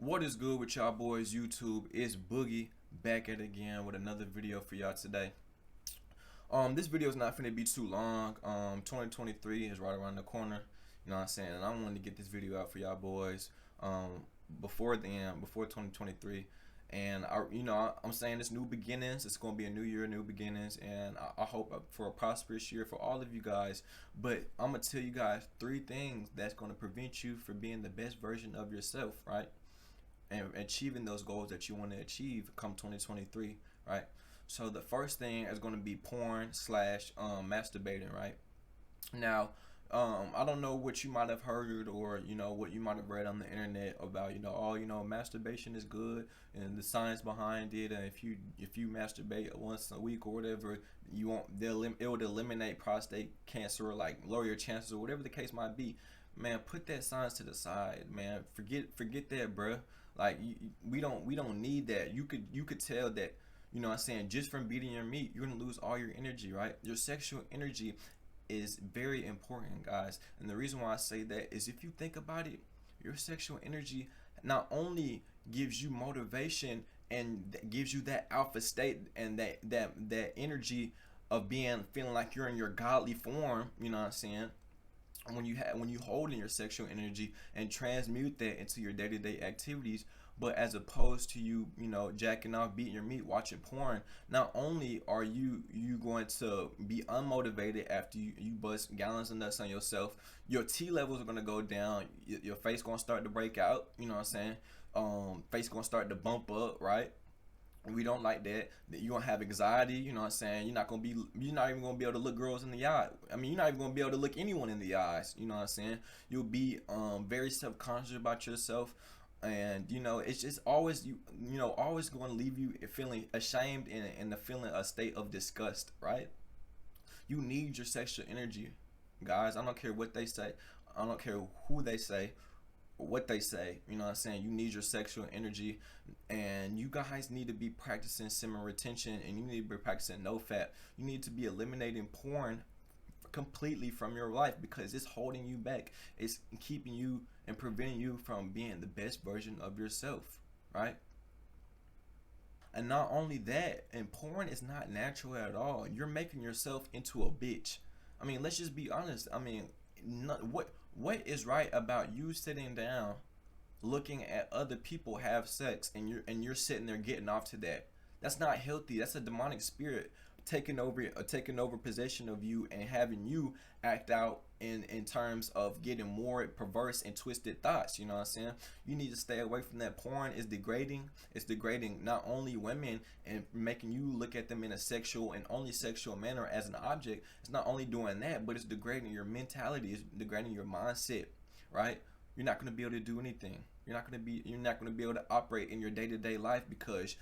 What is good with y'all boys YouTube? It's Boogie back at it again with another video for y'all today. This video is not finna be too long. 2023 is right around the corner. You know what I'm saying? And I wanted to get this video out for y'all boys before 2023. And I'm saying it's new beginnings. It's gonna be a new year, new beginnings, and I hope for a prosperous year for all of you guys. But I'm gonna tell you guys 3 things that's gonna prevent you from being the best version of yourself, right? And achieving those goals that you want to achieve come 2023, right? So the first thing is going to be porn slash masturbating, right? Now, I don't know what you might have heard or what you might have read on the internet about masturbation is good and the science behind it, and if you masturbate once a week or whatever, it would eliminate prostate cancer or like lower your chances or whatever the case might be. Man, put that science to the side, man. Forget that, bruh. Like we don't need that. You could tell that, what I'm saying, just from beating your meat, you're gonna lose all your energy, right? Your sexual energy is very important, guys. And the reason why I say that is if you think about it, your sexual energy not only gives you motivation and gives you that alpha state and that energy of feeling like you're in your godly form, you know what I'm saying? When you hold in your sexual energy and transmute that into your day-to-day activities, but as opposed to you jacking off, beating your meat, watching porn, not only are you going to be unmotivated after you bust gallons of nuts on yourself, your T levels are going to go down, your face going to start to break out, you know what I'm saying, face going to start to bump up, right? We don't like that. You're gonna have anxiety, you know what I'm saying? You're not even gonna be able to look girls in the eye. I mean, you're not even gonna be able to look anyone in the eyes, you know what I'm saying? You'll be very self-conscious about yourself, and it's just always always going to leave you feeling ashamed and the feeling a state of disgust, right? You need your sexual energy, guys. I don't care what they say. I don't care who they say, what they say, you know what I'm saying? You need your sexual energy, and you guys need to be practicing semen retention, and you need to be practicing no fap. You need to be eliminating porn completely from your life because it's holding you back. It's keeping you and preventing you from being the best version of yourself, right? And not only that, and porn is not natural at all. You're making yourself into a bitch. I mean, let's just be honest. I mean, what is right about you sitting down looking at other people have sex and you're sitting there getting off to that? That's not healthy. That's a demonic spirit taking over possession of you and having you act out in terms of getting more perverse and twisted thoughts, you know what I'm saying? You need to stay away from that. Porn is degrading. It's degrading not only women and making you look at them in a sexual and only sexual manner as an object. It's not only doing that, but it's degrading your mentality. It's degrading your mindset, right? You're not going to be able to do anything. You're not going to be able to operate in your day-to-day life because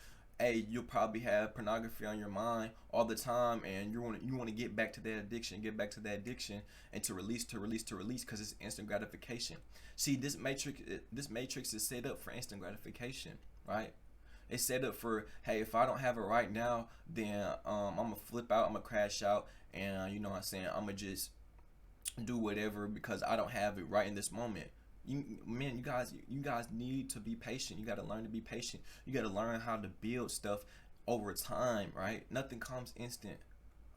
you'll probably have pornography on your mind all the time, and you want to get back to that addiction, and to release because it's instant gratification. See, this matrix is set up for instant gratification, right? It's set up for, hey, if I don't have it right now, then I'm gonna flip out, I'm gonna crash out, and you know what I'm saying, I'm gonna just do whatever because I don't have it right in this moment. You guys need to be patient. You got to learn to be patient. You got to learn how to build stuff over time, right? Nothing comes instant.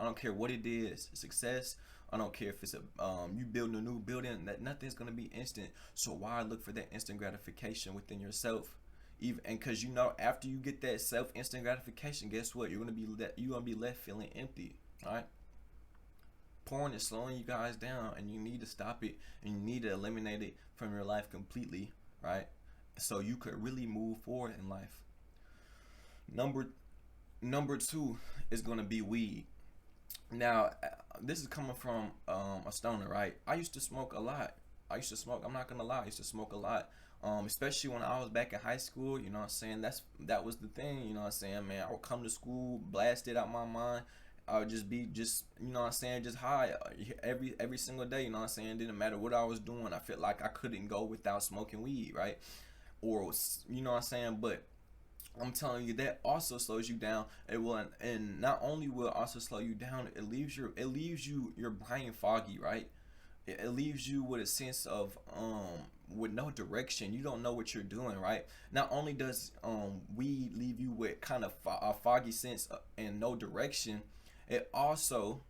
I don't care what it is. Success. I don't care if it's you building a new building. That nothing's gonna be instant. So why look for that instant gratification within yourself? Because after you get that instant gratification, guess what? You're gonna be left feeling empty, all right? Porn is slowing you guys down, and you need to stop it, and you need to eliminate it from your life completely, right? So you could really move forward in life. Number 2 is gonna be weed. Now, this is coming from a stoner, right? I used to smoke a lot. I'm not gonna lie, I used to smoke a lot. Especially when I was back in high school, you know what I'm saying? That was the thing, you know what I'm saying, man. I would come to school, blast it out my mind. I would just be you know what I'm saying, just high every single day, you know what I'm saying? Didn't matter what I was doing. I felt like I couldn't go without smoking weed, right? Or you know what I'm saying? But I'm telling you, that also slows you down. It will, and not only will it also slow you down, it leaves your brain foggy, right? it leaves you with a sense of with no direction. You don't know what you're doing, right? Not only does weed leave you with kind of a foggy sense and no direction, it also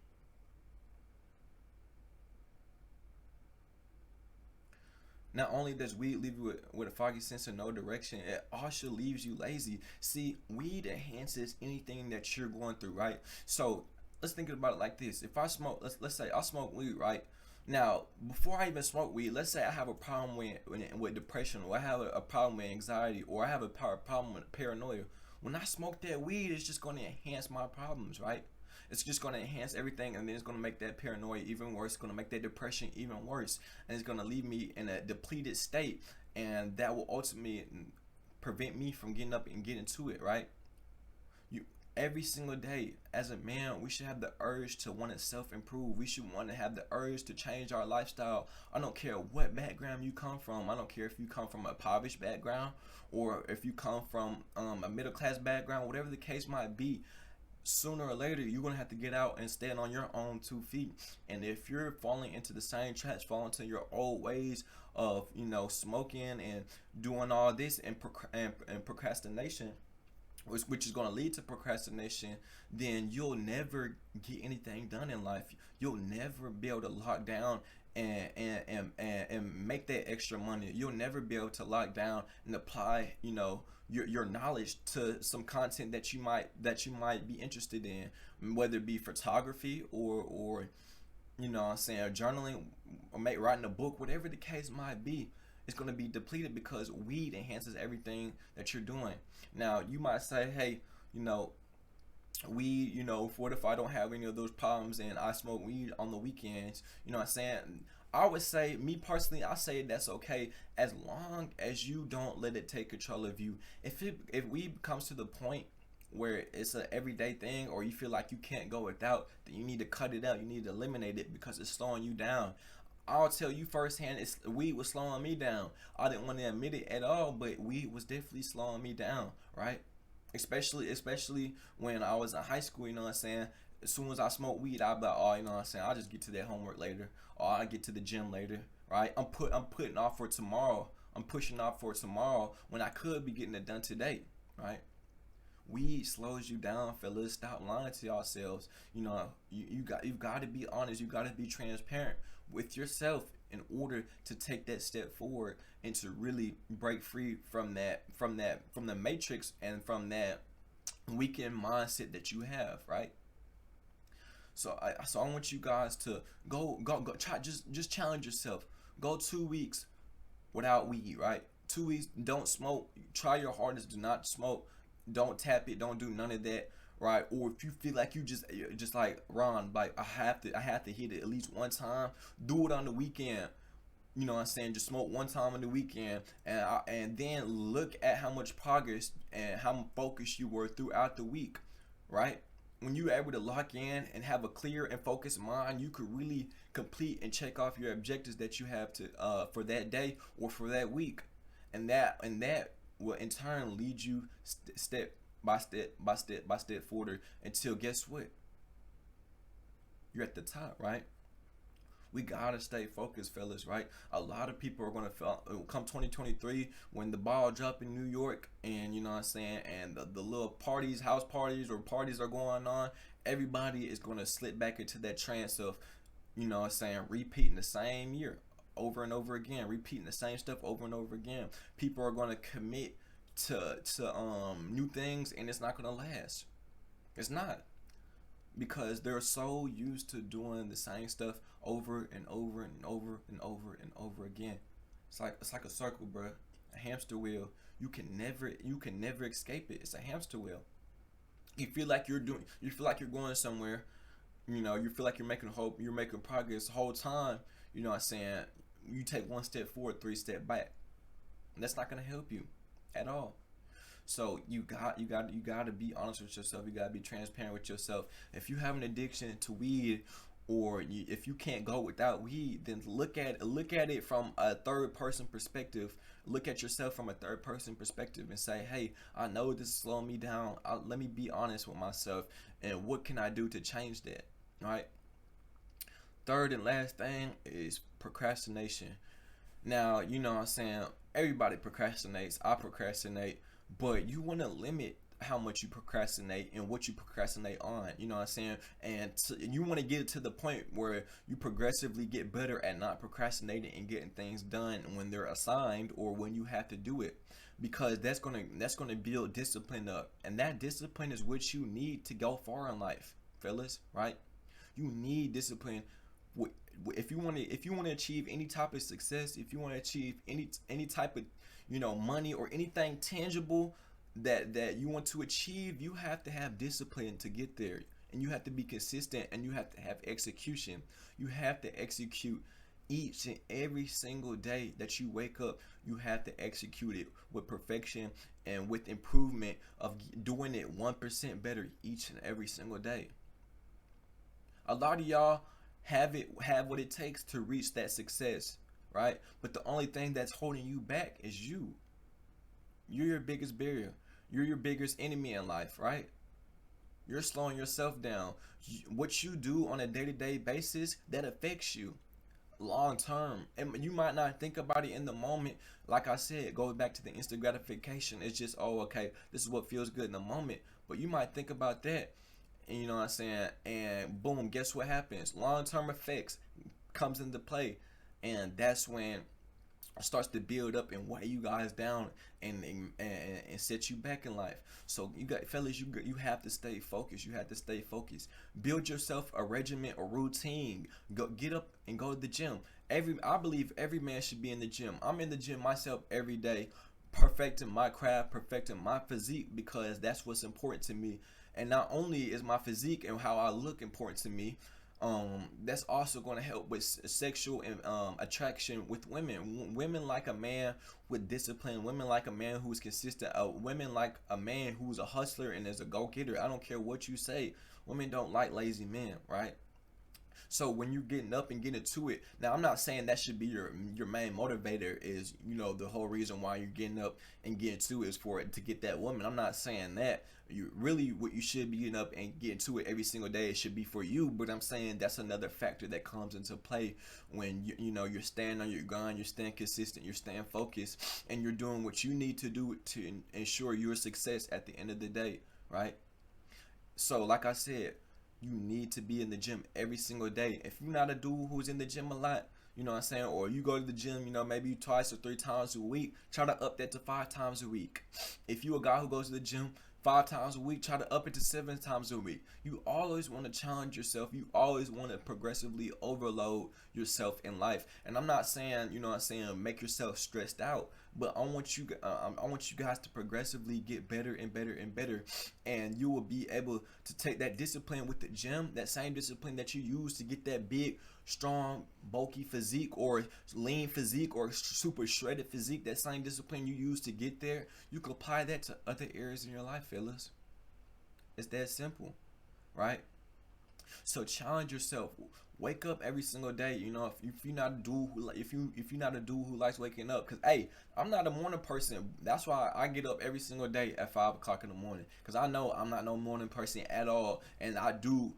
not only does weed leave you with a foggy sense of no direction, it also leaves you lazy. See, weed enhances anything that you're going through, right? So let's think about it like this. If I smoke, let's say I smoke weed, right? Now, before I even smoke weed, let's say I have a problem with depression, or I have a problem with anxiety, or I have a problem with paranoia. When I smoke that weed, it's just going to enhance my problems, right? It's just going to enhance everything, and then it's going to make that paranoia even worse. It's going to make that depression even worse, and it's going to leave me in a depleted state, and that will ultimately prevent me from getting up and getting to it, right? You Every single day as a man, we should have the urge to want to self-improve. We should want to have the urge to change our lifestyle. I don't care what background you come from. I don't care if you come from a impoverished background or if you come from a middle-class background. Whatever the case might be, sooner or later you're gonna have to get out and stand on your own 2 feet. And if you're falling into the same traps, falling into your old ways of smoking and doing all this and procrastination, which is going to lead to procrastination, then you'll never get anything done in life. You'll never be able to lock down and make that extra money. You'll never be able to lock down and apply your knowledge to some content that you might be interested in, whether it be photography or journaling or writing a book. Whatever the case might be, it's going to be depleted because weed enhances everything that you're doing. Now, you might say, hey, weed, what if I don't have any of those problems and I smoke weed on the weekends? You know what I'm saying? I would say, me personally, I say that's okay as long as you don't let it take control of you. If weed comes to the point where it's an everyday thing, or you feel like you can't go without, then you need to cut it out. You need to eliminate it because it's slowing you down. I'll tell you firsthand, weed was slowing me down. I didn't want to admit it at all, but weed was definitely slowing me down, right? Especially when I was in high school, you know what I'm saying? As soon as I smoke weed, I'll be like, oh, you know what I'm saying? I'll just get to that homework later, or I'll get to the gym later, right? I'm putting off for tomorrow. I'm pushing off for tomorrow when I could be getting it done today, right? Weed slows you down, fellas. Stop lying to yourselves. You've got to be honest. You got to be transparent with yourself in order to take that step forward and to really break free from the matrix and from that weekend mindset that you have, right? So I want you guys to go try, just challenge yourself. Go 2 weeks without weed, right? 2 weeks, don't smoke. Try your hardest, do not smoke. Don't tap it, don't do none of that, right? Or if you feel like you just like Ron, like I have to hit it at least one time, do it on the weekend. You know what I'm saying? Just smoke one time on the weekend, and then look at how much progress and how focused you were throughout the week, right? When you're able to lock in and have a clear and focused mind, you could really complete and check off your objectives that you have to for that day or for that week, and that will in turn lead you step by step forward until, guess what? You're at the top, right? We gotta stay focused, fellas, right? A lot of people are gonna come 2023 when the ball drop in New York, and you know what I'm saying, and the little parties, house parties or parties are going on. Everybody is gonna slip back into that trance of, you know what I'm saying, repeating the same year over and over again, repeating the same stuff over and over again. People are going to commit to new things, and it's not going to last. It's not, because they're so used to doing the same stuff over and over and over and over and over again. It's like a circle, bro, a hamster wheel. You can never escape it. It's a hamster wheel. You feel like you're going somewhere. You feel like you're making progress the whole time. You know what I'm saying? You take 1 step forward, 3 steps back. And that's not gonna help you at all. So you got to be honest with yourself. You got to be transparent with yourself. If you have an addiction to weed, or if you can't go without weed, then look at it from a third person perspective. Look at yourself from a third person perspective and say, hey, I know this is slowing me down. Let me be honest with myself, and what can I do to change that, right? third and last thing is procrastination. Now, you know what I'm saying, everybody procrastinates. I procrastinate, but you want to limit how much you procrastinate and what you procrastinate on. You know what I'm saying? And you want to get it to the point where you progressively get better at not procrastinating and getting things done when they're assigned or when you have to do it, because that's gonna build discipline up, and that discipline is what you need to go far in life, fellas. Right? You need discipline. If you want to achieve any type of success, if you want to achieve any type of money or anything tangible that you want to achieve, you have to have discipline to get there, and you have to be consistent, and you have to have execution. You have to execute each and every single day that you wake up. You have to execute it with perfection and with improvement of doing it 1% better each and every single day. A lot of y'all have what it takes to reach that success, right? But the only thing that's holding you back is you. You're your biggest barrier. You're your biggest enemy in life, right? You're slowing yourself down. What you do on a day-to-day basis, that affects you long term, and you might not think about it in the moment. Like I said, it goes back to the instant gratification. It's just, oh, okay, this is what feels good in the moment, but you might think about that, and you know what I'm saying, and boom, guess what happens? Long-term effects comes into play, and that's when it starts to build up and weigh you guys down and set you back in life. So you got, fellas, you have to stay focused. You have to stay focused. Build yourself a regimen, a routine. Get up and go to the gym. I believe every man should be in the gym. I'm in the gym myself every day, perfecting my craft, perfecting my physique, because that's what's important to me. And not only is my physique and how I look important to me, that's also going to help with sexual and attraction with women. Women like a man with discipline. Women like a man who's consistent. Women like a man who's a hustler and is a go-getter. I don't care what you say. Women don't like lazy men, right? So when you're getting up and getting to it, now I'm not saying that should be your main motivator, is the whole reason why you're getting up and getting to it is for it to get that woman. I'm not saying that. You really, what you should be getting up and getting to it every single day, it should be for you. But I'm saying that's another factor that comes into play when you're staying on your grind, you're staying consistent, you're staying focused, and you're doing what you need to do to ensure your success at the end of the day, right? So like I said, you need to be in the gym every single day. If you're not a dude who's in the gym a lot, you know what I'm saying, or you go to the gym, maybe twice or 3 times a week, try to up that to 5 times a week. If you a guy who goes to the gym 5 times a week, try to up it to 7 times a week. You always want to challenge yourself. You always want to progressively overload yourself in life. And I'm not saying, make yourself stressed out, but I want you guys to progressively get better and better and better, and you will be able to take that discipline with the gym, that same discipline that you use to get that big, strong, bulky physique or lean physique or super shredded physique, that same discipline you use to get there, you can apply that to other areas in your life, fellas. It's that simple, right? So challenge yourself. Wake up every single day. If you're not a dude who likes waking up, because hey, I'm not a morning person. That's why I get up every single day at 5 o'clock in the morning, because I know I'm not no morning person at all, and I do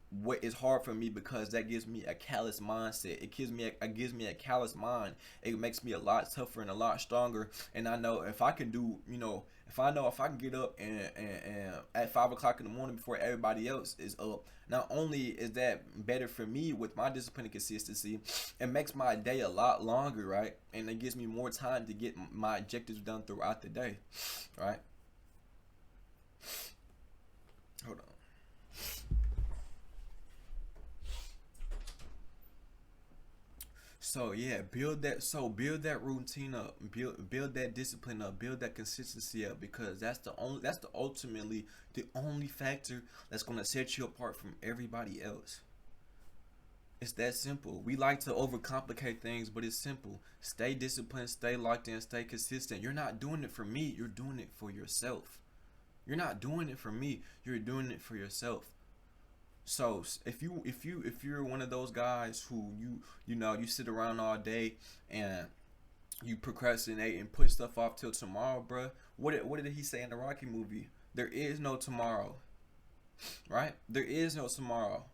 what is hard for me because that gives me a callous mindset. It gives me a callous mind. It makes me a lot tougher and a lot stronger. And I know if I can do, if I can get up and at 5 o'clock in the morning before everybody else is up, not only is that better for me with my discipline and consistency, it makes my day a lot longer, right? And it gives me more time to get my objectives done throughout the day, right? Hold on. So yeah, build that routine up, build that discipline up, build that consistency up, because that's ultimately the only factor that's gonna set you apart from everybody else. It's that simple. We like to overcomplicate things, but it's simple. Stay disciplined, stay locked in, stay consistent. You're not doing it for me, you're doing it for yourself. You're not doing it for me, you're doing it for yourself. So if you're one of those guys who you sit around all day and you procrastinate and put stuff off till tomorrow, bruh, what did he say in the Rocky movie? There is no tomorrow, right? There is no tomorrow.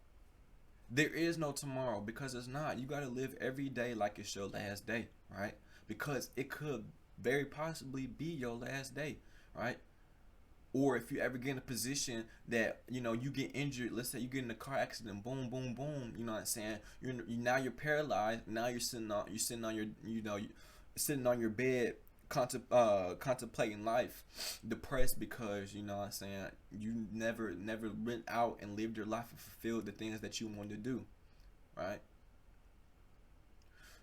There is no tomorrow, because it's not. You got to live every day like it's your last day, right? Because it could very possibly be your last day, right? Or if you ever get in a position that you get injured, let's say you get in a car accident, boom, boom, boom. You know what I'm saying? Now you're paralyzed. Now you're sitting on your sitting on your bed, contemplating life, depressed because what I'm saying, you never went out and lived your life and fulfilled the things that you wanted to do, right?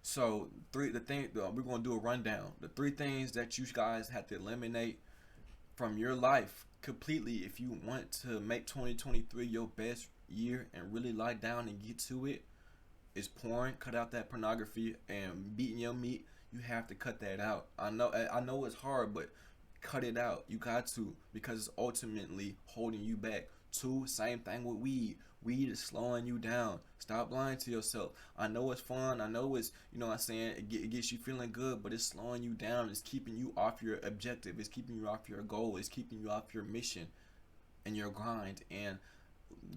So we're gonna do a rundown. The three things that you guys have to eliminate from your life completely if you want to make 2023 your best year and really lie down and get to it is porn. Cut out that pornography and beating your meat. You have to cut that out. I know it's hard, but cut it out. You got to, because it's ultimately holding you back. Two, same thing with weed. Weed is slowing you down. Stop lying to yourself. I know it's fun. I know it's, what I'm saying, it gets you feeling good, but it's slowing you down. It's keeping you off your objective. It's keeping you off your goal. It's keeping you off your mission and your grind. And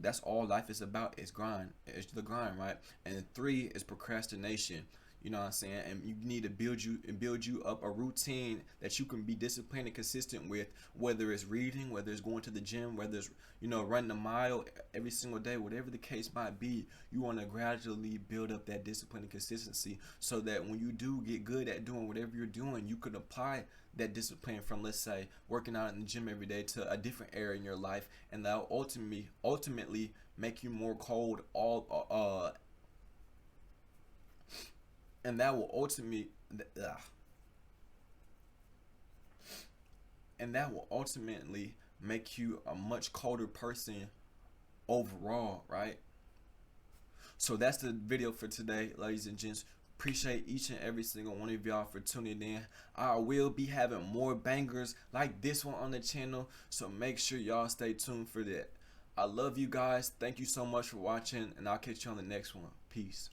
that's all life is about, is grind. It's the grind, right? And three is procrastination. You know what I'm saying? And you need to build you up a routine that you can be disciplined and consistent with, whether it's reading, whether it's going to the gym, whether it's running a mile every single day, whatever the case might be. You want to gradually build up that discipline and consistency so that when you do get good at doing whatever you're doing, you can apply that discipline from, let's say, working out in the gym every day to a different area in your life, and that will ultimately make you more cold and that will ultimately make you a much colder person overall, right? So that's the video for today, ladies and gents. Appreciate each and every single one of y'all for tuning in. I will be having more bangers like this one on the channel, so make sure y'all stay tuned for that. I love you guys. Thank you so much for watching, and I'll catch you on the next one. Peace.